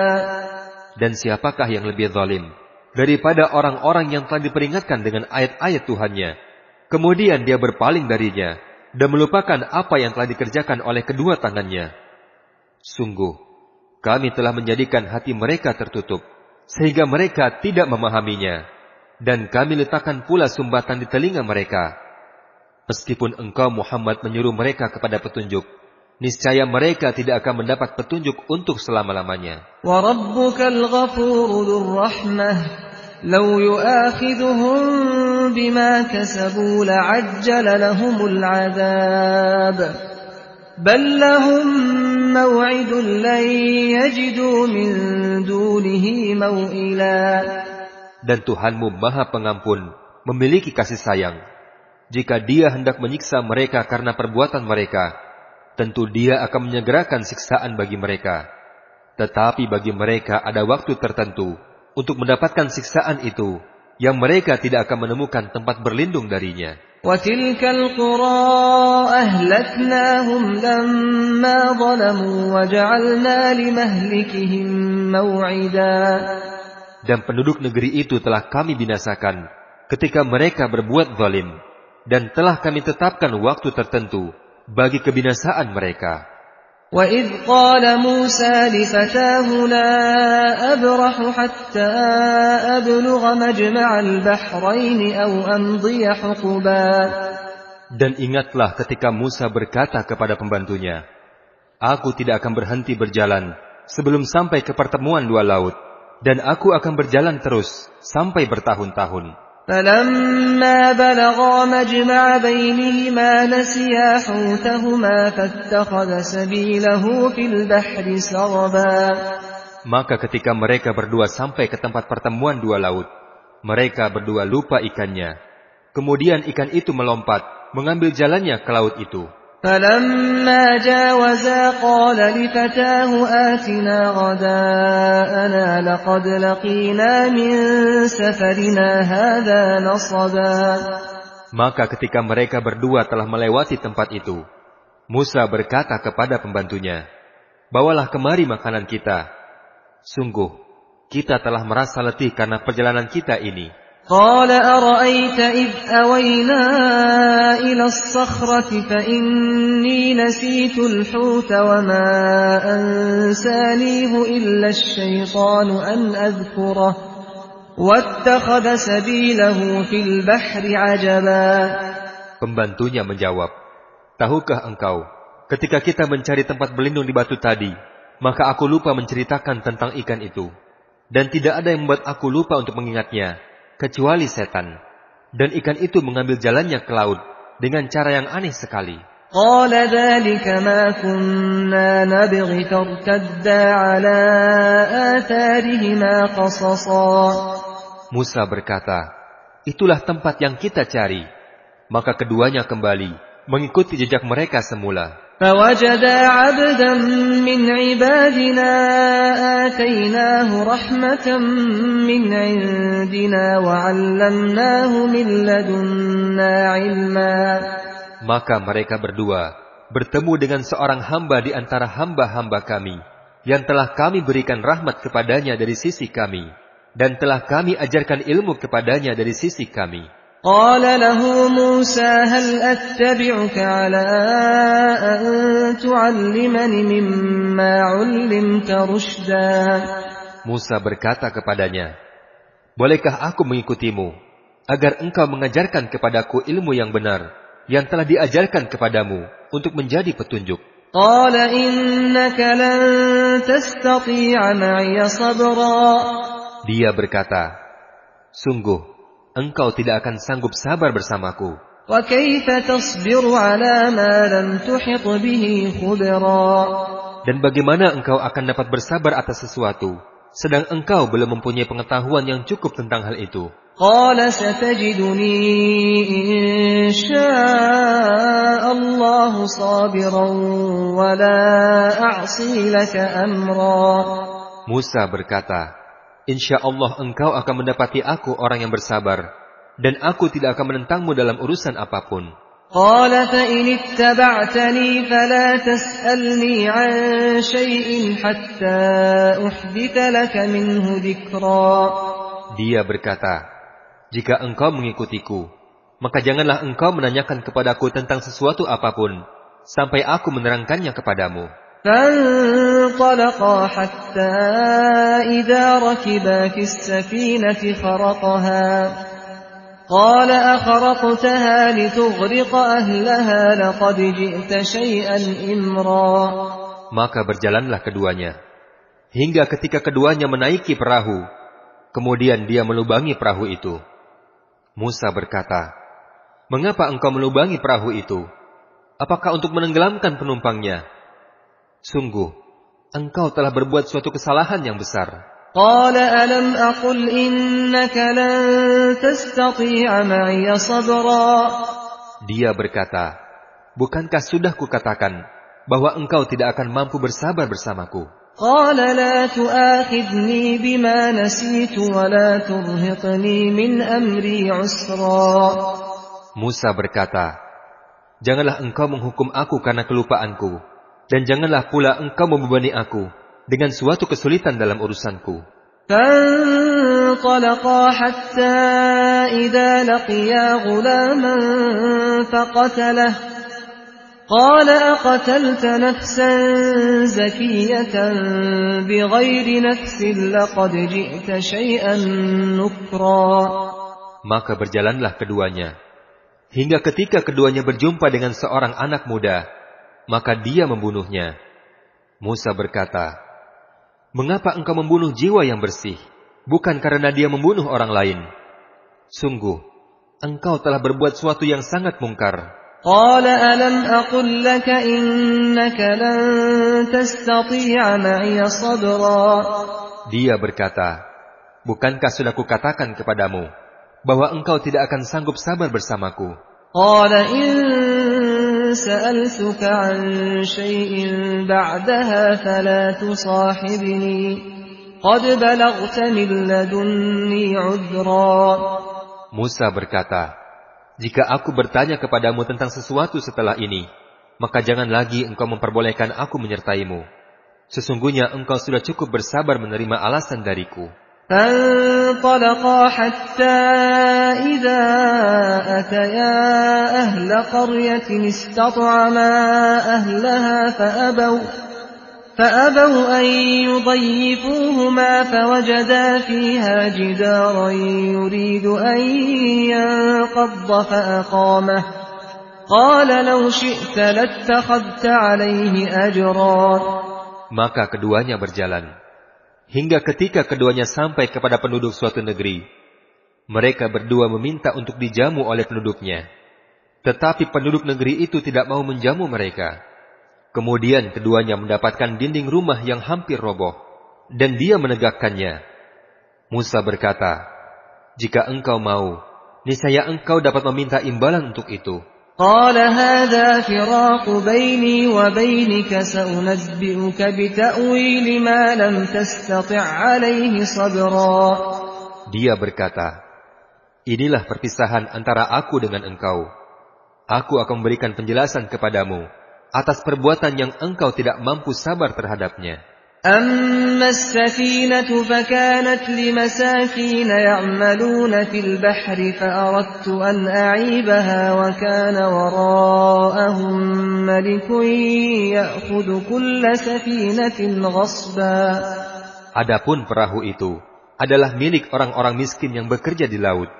Dan siapakah yang lebih zalim daripada orang-orang yang telah diperingatkan dengan ayat-ayat Tuhannya, kemudian dia berpaling darinya dan melupakan apa yang telah dikerjakan oleh kedua tangannya. Sungguh, kami telah menjadikan hati mereka tertutup, sehingga mereka tidak memahaminya, dan kami letakkan pula sumbatan di telinga mereka. Meskipun engkau Muhammad menyuruh mereka kepada petunjuk, niscaya mereka tidak akan mendapat petunjuk untuk selama-lamanya. وَرَبُّكَ الْغَفُورُ ذُو الرَّحْمَةِ لَوْ يُؤَاخِذُهُم بِمَا كَسَبُوا لَعَجَّلَ لَهُمُ الْعَذَابَ بَل لَّهُم مَّوْعِدٌ لَّن يَجِدُوا مِن دُونِهِ مَوْئِلًا. Dan Tuhanmu Maha Pengampun, memiliki kasih sayang. Jika Dia hendak menyiksa mereka karena perbuatan mereka, tentu Dia akan menyegerakan siksaan bagi mereka. Tetapi bagi mereka ada waktu tertentu untuk mendapatkan siksaan itu, yang mereka tidak akan menemukan tempat berlindung darinya. وَتِلْكَ الْقُرَىٰ أَهْلَكْنَاهُمْ لَمَّا ظَلَمُوا وَجَعَلْنَا لِمَهْلِكِهِم مَّوْعِدًا. Dan penduduk negeri itu telah kami binasakan ketika mereka berbuat zalim, dan telah kami tetapkan waktu tertentu bagi kebinasaan mereka. وَإِذْ قَالَ مُوسَى لِفَتَاهُ لَا أَبْرَحُ حَتَّى أَبْلُغَ مَجْمَعَ الْبَحْرَيْنِ أَوْ أَمْضِيَ حُقُبًا. Dan ingatlah ketika Musa berkata kepada pembantunya, Aku tidak akan berhenti berjalan sebelum sampai ke pertemuan dua laut, dan aku akan berjalan terus sampai bertahun-tahun. فَلَمَّا بَلَغَا مَجْمَعَ بَيْنِهِمَا نَسِيَا حُوتَهُمَا فَاتَّخَذَ سَبِيلَهُ فِي الْبَحْرِ سَرَبًا. Maka ketika mereka berdua sampai ke tempat pertemuan dua laut, mereka berdua lupa ikannya. Kemudian ikan itu melompat, mengambil jalannya ke laut itu. فَلَمَّا جَاوَزَا قَالَ لِفَتَاهُ آتِنَا غَدَاءَنَا لَقَدْ لَقِينَا مِنْ سَفَرِنَا هَذَا نَصَبًا. Maka ketika mereka berdua telah melewati tempat itu, Musa berkata kepada pembantunya, Bawalah kemari makanan kita. Sungguh, kita telah merasa letih karena perjalanan kita ini. قال أرأيت إذ أوينا إلى الصخرة فإني نسيت الحوت وما أنسانيه إلا الشيطان أن أذكره واتخذ سبيله في البحر عجبا. Pembantunya menjawab, tahukah engkau, ketika kita mencari tempat berlindung di batu tadi, maka aku lupa menceritakan tentang ikan itu. Dan tidak ada yang membuat aku lupa untuk mengingatnya, kecuali setan. Dan ikan itu mengambil jalannya ke laut dengan cara yang aneh sekali. قال ذلك ما كنا نبغي فارتدا على آثارهما قصصا. Musa berkata, itulah tempat yang kita cari. Maka keduanya kembali mengikuti jejak mereka semula. فوجدا عبدا من عبادنا آتيناه رحمة من عندنا وعلمناه من لدنا علما. Maka mereka berdua bertemu dengan seorang hamba di antara hamba-hamba kami, yang telah kami berikan rahmat kepadanya dari sisi kami, dan telah kami ajarkan ilmu kepadanya dari sisi kami. قال له موسى هل أتبعك على أن تعلمني مما علمت رشدا. Musa berkata kepadanya, bolehkah aku mengikutimu, agar engkau mengajarkan kepadaku ilmu yang benar, yang telah diajarkan kepadamu untuk menjadi petunjuk. قال إنك لن تستطيع معي صبرا. Dia berkata, sungguh, engkau tidak akan sanggup sabar bersamaku. وكيف تصبر على ما لم تحط به خبرا. Dan bagaimana engkau akan dapat bersabar atas sesuatu, sedang engkau belum mempunyai pengetahuan yang cukup tentang hal itu. قال ستجدني إن شاء الله صابرا ولا أعصي لك أمرا. Musa berkata, insya Allah engkau akan mendapati aku orang yang bersabar, dan aku tidak akan menentangmu dalam urusan apapun. قال فإن اتبعتني فلا تسألني عن شيء حتى أحدث لك منه ذكرا. Dia berkata, jika engkau mengikutiku, maka janganlah engkau menanyakan kepadaku tentang sesuatu apapun, sampai aku menerangkannya kepadamu. فانطلقا حتى إذا ركبا في السفينة خرقها قال أخرقتها لتغرق أهلها لقد جئت شيئا إمرا. Maka berjalanlah keduanya, hingga ketika keduanya menaiki perahu, kemudian dia melubangi perahu itu. Musa berkata, mengapa engkau melubangi perahu itu? Apakah untuk menenggelamkan penumpangnya? Sungguh, engkau telah berbuat suatu kesalahan yang besar. قال ألم أقل إنك لن تستطيع معي صبرا. Dia berkata, bukankah sudah kukatakan bahwa engkau tidak akan mampu bersabar bersamaku? قال لا تؤاخذني بما نسيت ولا ترهقني من أمري عسرا. Musa berkata, janganlah engkau menghukum aku karena kelupaanku, dan janganlah pula engkau membebani aku dengan suatu kesulitan dalam urusanku. فانطلقا حتى إذا لقيا غلاما فقتله قال أقتلت نفسا زكية بغير نفس لقد جئت شيئا نكرا. Maka berjalanlah keduanya, hingga ketika keduanya berjumpa dengan seorang anak muda, maka dia membunuhnya. Musa berkata, mengapa engkau membunuh jiwa yang bersih, bukan karena dia membunuh orang lain? Sungguh, engkau telah berbuat suatu yang sangat mungkar. قال ألم أقل لك إنك لن تستطيع معي صبرا. Dia berkata, bukankah sudah kukatakan kepadamu bahwa engkau tidak akan sanggup sabar bersamaku? قال إن سألتك عن شيء بعدها فلا تصاحبني قد بلغت من لدني عذرا. Musa berkata, jika aku bertanya kepadamu tentang sesuatu setelah ini, maka jangan lagi engkau memperbolehkan aku menyertaimu. Sesungguhnya engkau sudah cukup bersabar menerima alasan dariku. فانطلقا حتى إذا أتيا أهل قرية استطعما أهلها فأبوا أن يضيفوهما فوجدا فيها جدارا يريد أن ينقض فأقامه قال لو شئت لاتخذت عليه أجرا. Maka keduanya berjalan, hingga ketika keduanya sampai kepada penduduk suatu negeri, mereka berdua meminta untuk dijamu oleh penduduknya. Tetapi penduduk negeri itu tidak mau menjamu mereka. Kemudian keduanya mendapatkan dinding rumah yang hampir roboh, dan dia menegakkannya. Musa berkata, "Jika engkau mau, niscaya engkau dapat meminta imbalan untuk itu." قال هذا فراق بيني وبينك سأنبئك بتأويل ما لم تستطع عليه صبرا. Dia berkata, "Inilah perpisahan antara aku dengan engkau. Aku akan memberikan penjelasan kepadamu atas perbuatan yang engkau tidak mampu sabar terhadapnya." أما السفينة فكانت لمساكين يعملون في البحر فأردت أن أعيبها وكان وراءهم ملك يأخذ كل سفينة غصبا. Adapun perahu itu adalah milik orang-orang miskin yang bekerja di laut.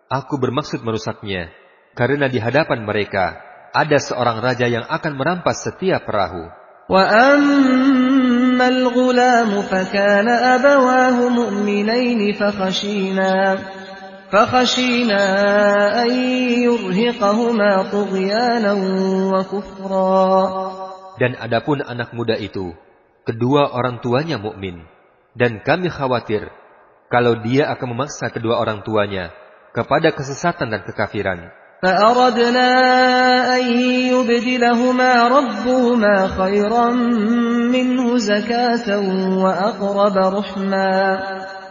Aku bermaksud merusaknya, karena di hadapan mereka ada seorang raja yang akan merampas setiap perahu. وأما الغلام فكان أبواه مؤمنين فخشينا أن يرهقهما طغيانا وكفرا. Dan adapun anak muda itu, kedua orang tuanya mukmin, dan kami khawatir kalau dia akan memaksa kedua orang tuanya kepada kesesatan dan kekafiran. فأردنا أن يبدلهما ربهما خيرا منه زكاة وأقرب رحما.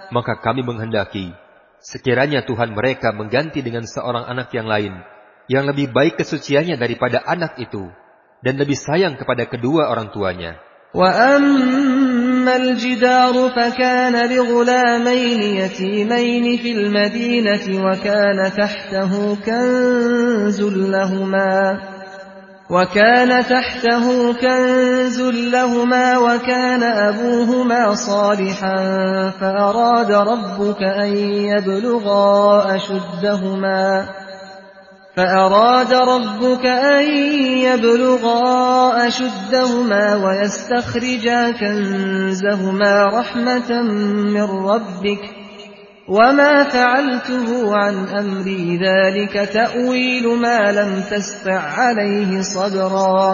Maka kami menghendaki sekiranya Tuhan mereka mengganti dengan seorang anak yang lain yang lebih baik kesuciannya daripada anak itu dan lebih sayang kepada kedua orang tuanya. وأما الجدار فكان لغلامين يتيمين في المدينة وكان تحته كنز لهما وكان أبوهما صالحا فأراد ربك أن يبلغا أشدهما ويستخرجا كنزهما رحمة من ربك وما فعلته عن أمري ذلك تأويل ما لم تستع عليه صبرا.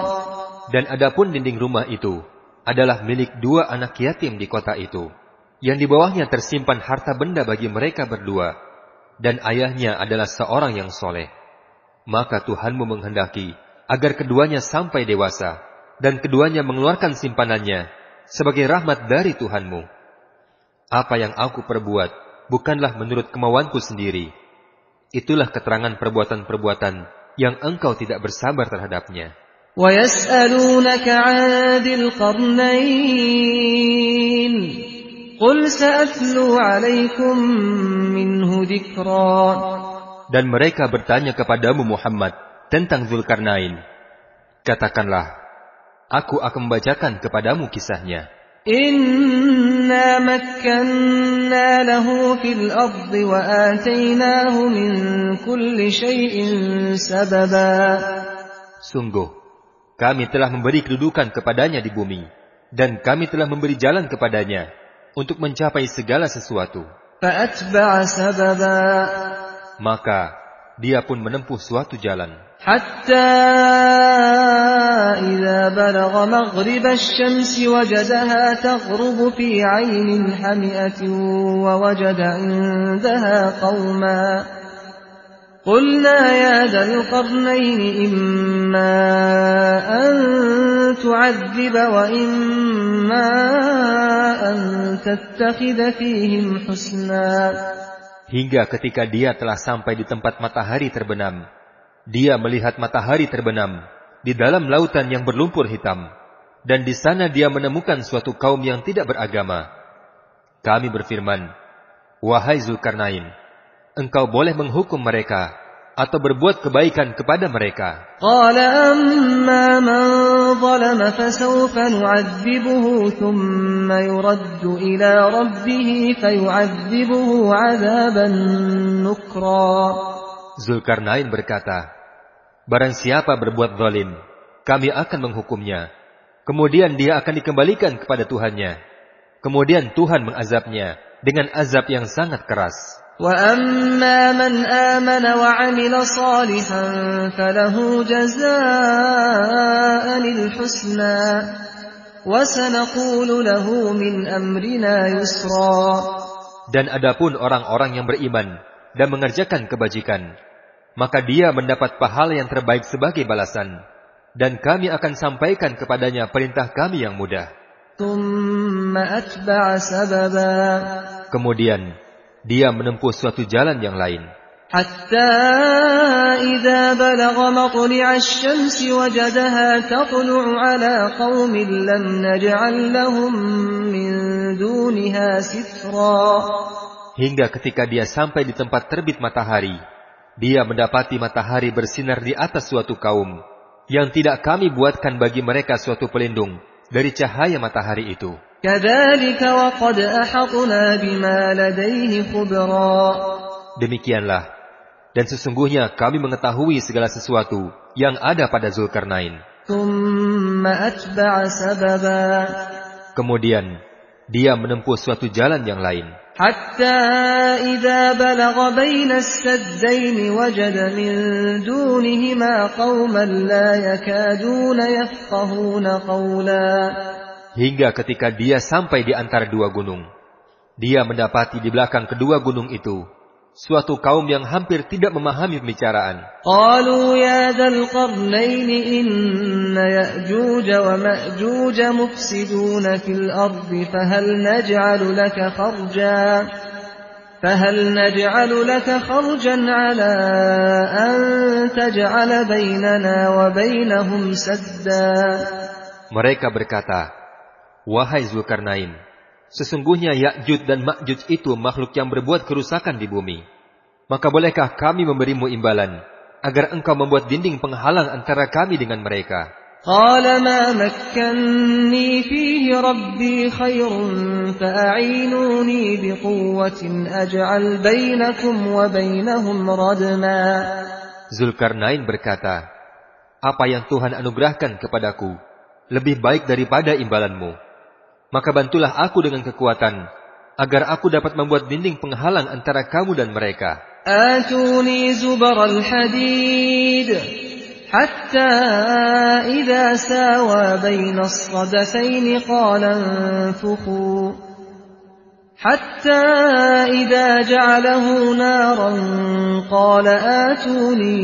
Dan adapun dinding rumah itu adalah milik dua anak yatim di kota itu, yang di bawahnya tersimpan harta benda bagi mereka berdua, dan ayahnya adalah seorang yang soleh. Maka Tuhanmu menghendaki agar keduanya sampai dewasa, dan keduanya mengeluarkan simpanannya sebagai rahmat dari Tuhanmu. Apa yang aku perbuat bukanlah menurut kemauanku sendiri. Itulah keterangan perbuatan-perbuatan yang engkau tidak bersabar terhadapnya. وَيَسْأَلُونَكَ عَنْ ذِي الْقَرْنَيْنِ قُلْ سَأَتْلُو عَلَيْكُمْ مِنْهُ ذِكْرًا. Dan mereka bertanya kepadamu Muhammad tentang Dzulkarnain. Katakanlah, aku akan membacakan kepadamu kisahnya. Inna makkanna lahu fil ardi wa atainahu min kulli syai'in sababa. Sungguh, kami telah memberi kedudukan kepadanya di bumi, dan kami telah memberi jalan kepadanya untuk mencapai segala sesuatu. Fa'atba'a sababa. Maka dia pun menempuh suatu jalan. Hatta idza balagha maghrib asy-syamsi wajadaha taghrubu fi 'aynin hami'atin wa wajada 'indaha qauman. Qulna ya dzal qarnayn imma an tu'adhiba wa imma an tattakhidha fihim husna. Hingga ketika dia telah sampai di tempat matahari terbenam, dia melihat matahari terbenam di dalam lautan yang berlumpur hitam, dan di sana dia menemukan suatu kaum yang tidak beragama. Kami berfirman, Wahai Zulkarnain, engkau boleh menghukum mereka atau berbuat kebaikan kepada mereka. قال أما من ظلم فسوف نعذبه ثم يرد إلى ربه فيعذبه عذابا نكرا. Zulkarnain berkata, barang siapa berbuat zalim, kami akan menghukumnya. Kemudian dia akan dikembalikan kepada Tuhannya. Kemudian Tuhan mengazabnya dengan azab yang sangat keras. وَأَمَّا مَنْ آمَنَ وَعَمِلَ صَالِحًا فَلَهُ جَزَاءً الْحُسْنَى وَسَنَقُولُ لَهُ مِنْ أَمْرِنَا يُسْرًا. Dan adapun orang-orang yang beriman dan mengerjakan kebajikan, maka dia mendapat pahala yang terbaik sebagai balasan, dan kami akan sampaikan kepadanya perintah kami yang mudah. ثُمَّ أَتْبَعَ سَبَبًا. Kemudian dia menempuh suatu jalan yang lain. حَتَّى إِذَا بَلَغَ مَطْلِعَ الشَّمْسِ وَجَدَهَا تَطْلُعُ عَلَى قَوْمٍ لَّمْ نَجْعَل لَّهُم مِّن دُونِهَا سِتْرًا. Hingga ketika dia sampai di tempat terbit matahari, dia mendapati matahari bersinar di atas suatu kaum yang tidak kami buatkan bagi mereka suatu pelindung dari cahaya matahari itu. كَذَلِكَ وَقَدْ أَحَطْنَا بِمَا لَدَيْهِ خُبْرًا. Demikianlah, dan sesungguhnya kami mengetahui segala sesuatu yang ada pada Zulkarnain. ثُمَّ أَتْبَعَ سَبَبًا. Kemudian dia menempuh suatu jalan yang lain. حَتَّى إِذَا بَلَغَ بَيْنَ السَّدَّيْنِ وَجَدَ مِن دُونِهِمَا قَوْمًا لَّا يَكَادُونَ يَفْقَهُونَ قَوْلًا. Hingga ketika dia sampai di antara dua gunung, dia mendapati di belakang kedua gunung itu suatu kaum yang hampir tidak memahami pembicaraan. قَالُوا يَا ذَا الْقَرْنَيْنِ إِنَّ يَأْجُوجَ وَمَأْجُوجَ مُفْسِدُونَ فِي الْأَرْضِ فَهَلْ نَجْعَلُ لَكَ خَرْجًا عَلَىٰ أَن تَجْعَلَ بَيْنَنَا وَبَيْنَهُمْ سَدًّا. Mereka berkata, wahai Zulkarnain, sesungguhnya Ya'juj dan Ma'juj itu makhluk yang berbuat kerusakan di bumi. Maka bolehkah kami memberimu imbalan agar engkau membuat dinding penghalang antara kami dengan mereka? قَالَ مَا مَكَّنِّي فِيهِ رَبِّي خَيْرٌ فَأَعِينُونِي بِقُوَّةٍ أَجْعَلْ بَيْنَكُمْ وَبَيْنَهُمْ رَدْمًا. Zulkarnain berkata, apa yang Tuhan anugerahkan kepadaku lebih baik daripada imbalanmu. Maka bantulah aku dengan kekuatan, agar aku dapat membuat dinding penghalang antara kamu dan mereka. آتوني زبر الحديد حتى إذا ساوى بين الصدفين قال انفخوا حتى إذا جعله نارا قال آتوني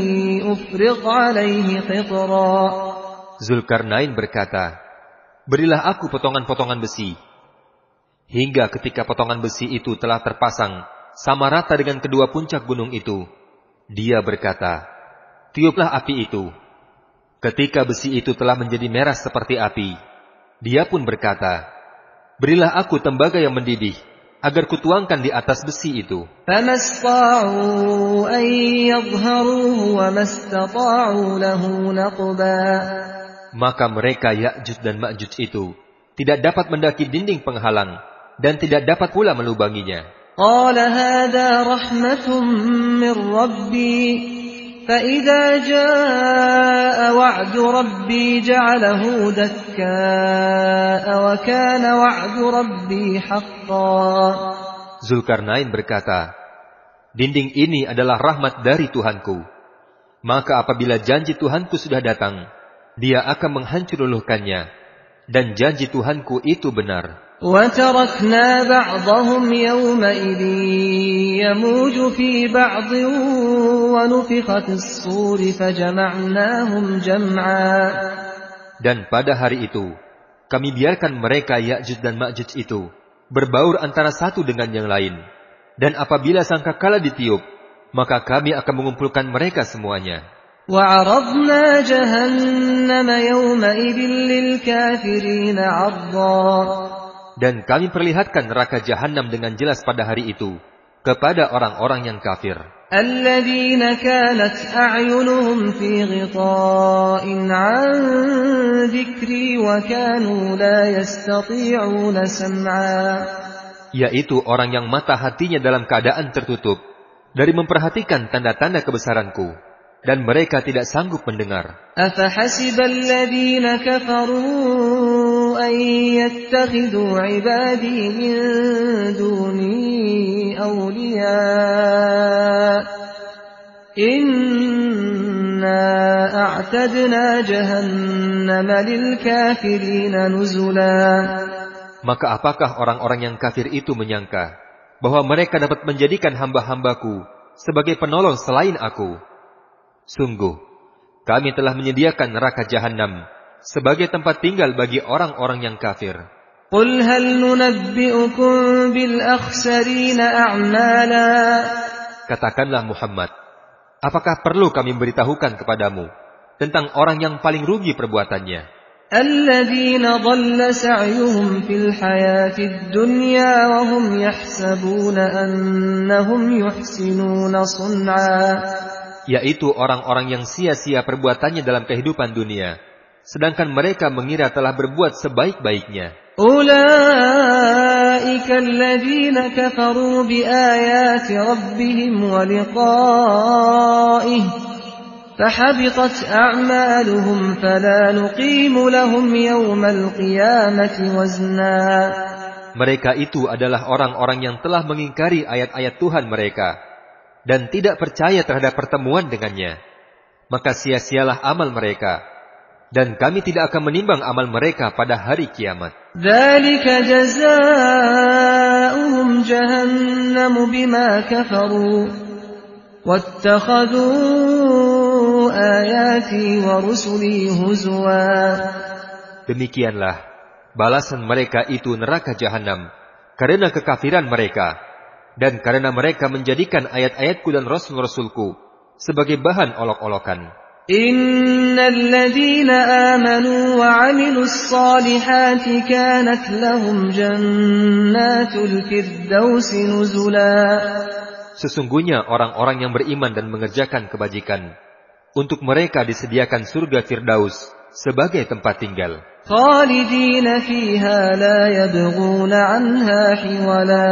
أفرغ عليه قطرا. Zulkarnain berkata, berilah aku potongan-potongan besi. Hingga ketika potongan besi itu telah terpasang sama rata dengan kedua puncak gunung itu, dia berkata, tiuplah api itu. Ketika besi itu telah menjadi merah seperti api, dia pun berkata, berilah aku tembaga yang mendidih, agar kutuangkan di atas besi itu. فَمَا اسْطَاعُوا أَن يَظْهَرُوهُ وَمَا اسْتَطَاعُوا لَهُ نَقْبًا. Maka mereka Ya'juj dan Ma'juj itu tidak dapat mendaki dinding penghalang dan tidak dapat pula melubanginya. قَالَ هَذَا رَحْمَةٌ مِّن رَّبِّي فَإِذَا جَاءَ وَعْدُ رَبِّي جَعَلَهُ دَكَّاءَ وَكَانَ وَعْدُ رَبِّي حَقًّا. Zulkarnain berkata, dinding ini adalah rahmat dari Tuhanku. Maka apabila janji Tuhanku sudah datang, dia akan menghancur-luluhkannya, dan janji Tuhanku itu benar. وَتَرَكْنَا بَعْضَهُمْ يَوْمَئِذٍ يَمُوجُ فِي بَعْضٍ وَنُفِخَ فِي الصُّورِ فَجَمَعْنَاهُمْ جَمْعًا. Dan pada hari itu, kami biarkan mereka Ya'juj dan Ma'juj itu berbaur antara satu dengan yang lain. Dan apabila sangkakala ditiup, maka kami akan mengumpulkan mereka semuanya. وَعَرَضْنَا جَهَنَّمَ يَوْمَئِذٍ لِلْكَافِرِينَ عَرْضًا. Dan kami perlihatkan neraka Jahannam dengan jelas pada hari itu kepada orang-orang yang kafir, الذين كانت أعينهم في غطاء عن ذكري وكانوا لا يستطيعون سمعا yaitu orang yang mata hatinya dalam keadaan tertutup dari memperhatikan tanda-tanda kebesaranku, dan mereka tidak sanggup mendengar. أفحسب الذين كفروا أن يتخذوا عبادي من دوني أولياء إنا أعتدنا جهنم للكافرين نزلا. Maka apakah orang-orang yang kafir itu menyangka bahwa mereka dapat menjadikan hamba-hambaku sebagai penolong selain aku? Sungguh, kami telah menyediakan neraka Jahannam sebagai tempat tinggal bagi orang-orang yang kafir. قُلْ هَلْ نُنَبِّئُكُمْ بِالْأَخْسَرِينَ أَعْمَالًا. Katakanlah Muhammad, apakah perlu kami memberitahukan kepadamu tentang orang yang paling rugi perbuatannya? الَّذِينَ ضَلَّ سَعْيُهُمْ فِي الْحَيَاةِ الدُّنْيَا وَهُمْ يَحْسَبُونَ أَنَّهُمْ يُحْسِنُونَ صُنْعًا. Yaitu orang-orang yang sia-sia perbuatannya dalam kehidupan dunia, sedangkan mereka mengira telah berbuat sebaik-baiknya. أُولَئِكَ الَّذِينَ كَفَرُوا بِآيَاتِ رَبِّهِمْ وَلِقَائِهِ فَحَبِطَتْ أَعْمَالُهُمْ فَلَا نُقِيمُ لَهُمْ يَوْمَ الْقِيَامَةِ وَزْنًا. Mereka itu adalah orang-orang yang telah mengingkari ayat-ayat Tuhan mereka dan tidak percaya terhadap pertemuan dengannya. Maka sia-sialah amal mereka, dan kami tidak akan menimbang amal mereka pada hari kiamat. ذَلِكَ جَزَاؤُهُمْ جَهَنَّمُ بِمَا كَفَرُوا وَاتَّخَذُوا آيَاتِي وَرُسُلِي هُزُوًا. Demikianlah balasan mereka itu neraka Jahannam karena kekafiran mereka, dan karena mereka menjadikan ayat-ayatku dan rasul-rasulku sebagai bahan olok-olokan. Innal ladzina amanu wa 'amilus solihati kanat lahum jannatul firdausi nuzula. Sesungguhnya orang-orang yang beriman dan mengerjakan kebajikan, untuk mereka disediakan surga Firdaus sebagai tempat tinggal. Khalidina fiha la yabghuna 'anha hiwala.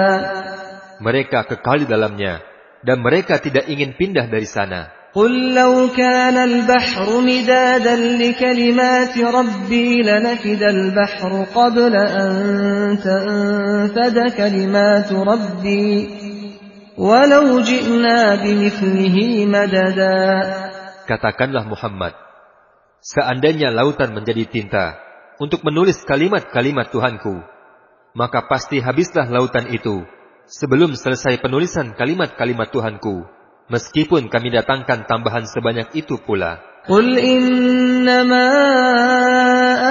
Mereka kekal di dalamnya, dan mereka tidak ingin pindah dari sana. Qul law kana al-bahru midadan li kalimati rabbi lanafida al-bahru qabla an tanfada kalimatu rabbi walau ji'na bimithlihi madada. Katakanlah Muhammad, seandainya lautan menjadi tinta untuk menulis kalimat-kalimat Tuhanku, maka pasti habislah lautan itu sebelum selesai penulisan kalimat-kalimat Tuhanku, meskipun kami datangkan tambahan sebanyak itu pula. Qul innama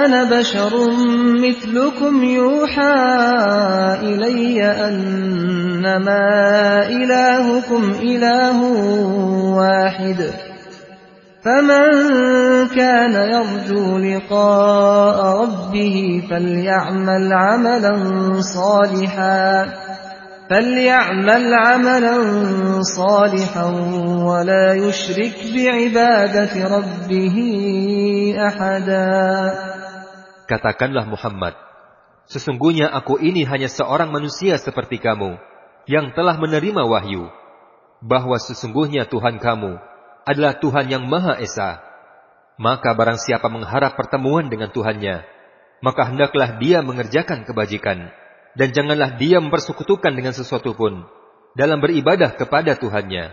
ana basharun mithlukum yuha ilayya annama ilahukum ilahu wahid. Faman kana yarju liqa'a rabbih faly'amal 'amalan salihan. فَلْيَعْمَلْ عَمَلًا صَالِحًا وَلَا يُشْرِكْ بِعِبَادَةِ رَبِّهِ أَحَدًا. Katakanlah Muhammad, sesungguhnya aku ini hanya seorang manusia seperti kamu, yang telah menerima wahyu, bahwa sesungguhnya Tuhan kamu adalah Tuhan yang Maha Esa. Maka barang siapa mengharap pertemuan dengan Tuhannya, maka hendaklah dia mengerjakan kebajikan, dan janganlah dia mempersekutukan dengan sesuatu pun dalam beribadah kepada Tuhannya.